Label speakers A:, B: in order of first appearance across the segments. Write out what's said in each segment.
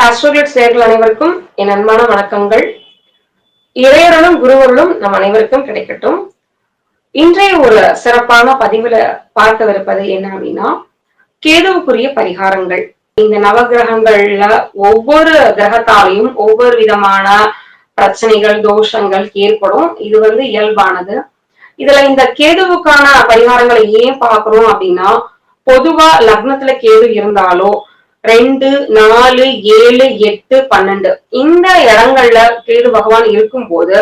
A: ஆஸ்ட்ரோகிளிட்ஸ் நேயர்கள் அனைவருக்கும் என் அன்பான வணக்கங்கள். இறையருளும் குருவருளும் நம் அனைவருக்கும் கிடைக்கட்டும். இன்றைய ஒரு சிறப்பான பதிவுல பார்க்கவிருப்பது என்ன அப்படின்னா, கேதுவுக்குரிய பரிகாரங்கள். இந்த நவகிரகங்கள்ல ஒவ்வொரு கிரகத்தாலையும் ஒவ்வொரு விதமான பிரச்சனைகள், தோஷங்கள் ஏற்படும். இது இயல்பானது. இதுல இந்த கேதுவுக்கான பரிகாரங்களை ஏன் பார்க்கிறோம் அப்படின்னா, பொதுவா லக்னத்துல கேது இருந்தாலோ 2, 4, 7, 8, 12 இந்த இடங்கள்ல கேது பகவான் இருக்கும்போது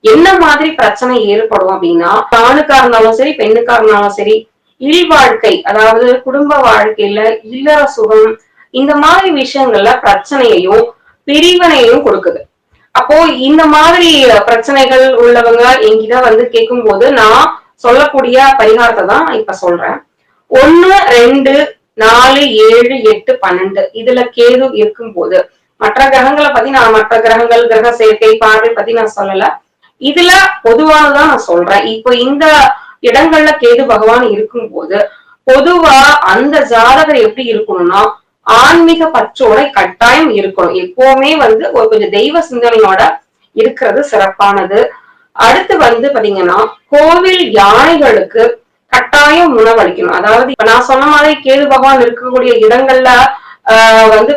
A: என்ன மாதிரி பிரச்சனை ஏற்படும் அப்படின்னா, ஆணுக்கா இருந்தாலும் சரி, பெண்ணுக்கா இருந்தாலும் சரி, இல்வாழ்க்கை அதாவது குடும்ப வாழ்க்கையில இல்லற சுகம் இந்த மாதிரி விஷயங்கள்ல பிரச்சனையையும் பிரிவினையும் கொடுக்குது. அப்போ இந்த மாதிரி பிரச்சனைகள் உள்ளவங்க என்கிட்ட கேட்கும் போது நான் சொல்லக்கூடிய பரிகாரத்தை தான் இப்ப சொல்றேன். 1, 2, 4, 7, 8, 12 இதுல கேது இருக்கும் போது மற்ற கிரகங்களை பத்தி நான் மற்ற கிரகங்கள் கிரக சேர்க்கை பார்வை பத்தி நான் சொல்லல. இதுல பொதுவானதான் நான் சொல்றேன். இப்போ இந்த இடங்கள்ல கேது பகவான் இருக்கும் போது பொதுவா அந்த ஜாதகர் எப்படி இருக்கணும்னா ஆன்மீக பற்றோட கட்டாயம் இருக்கணும். எப்பவுமே ஒரு கொஞ்சம் தெய்வ சிந்தனையோட இருக்கிறது சிறப்பானது. அடுத்து பாத்தீங்கன்னா கோவில் யானைகளுக்கு கட்டாயம் உணவளிக்கணும். அதாவது இப்ப நான் சொன்ன மாதிரி கேது பகவான் இருக்கக்கூடிய இடங்கள்ல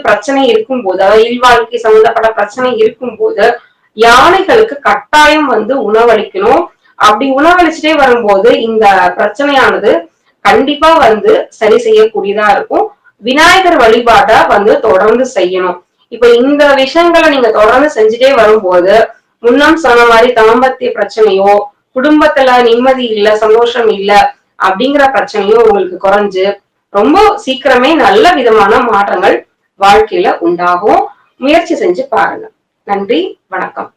A: பிரச்சனை இருக்கும் போது, அதாவது இல்வாழ்க்கை சம்பந்தப்பட்ட பிரச்சனை இருக்கும் போது யானைகளுக்கு கட்டாயம் உணவளிக்கணும். அப்படி உணவளிச்சுட்டே வரும்போது இந்த பிரச்சனையானது கண்டிப்பா சரி செய்யக்கூடியதா இருக்கும். விநாயகர் வழிபாட்டை தொடர்ந்து செய்யணும். இப்ப இந்த விஷயங்களை நீங்க தொடர்ந்து செஞ்சுட்டே வரும்போது முன்னம் சொன்ன மாதிரி தாம்பத்திய பிரச்சனையோ, குடும்பத்துல நிம்மதி இல்ல, சந்தோஷம் இல்ல அப்படிங்கிற பிரச்சனையும் உங்களுக்கு குறைஞ்சு ரொம்ப சீக்கிரமே நல்ல விதமான மாற்றங்கள் வாழ்க்கையில உண்டாகும். முயற்சி செஞ்சு பாருங்க. நன்றி, வணக்கம்.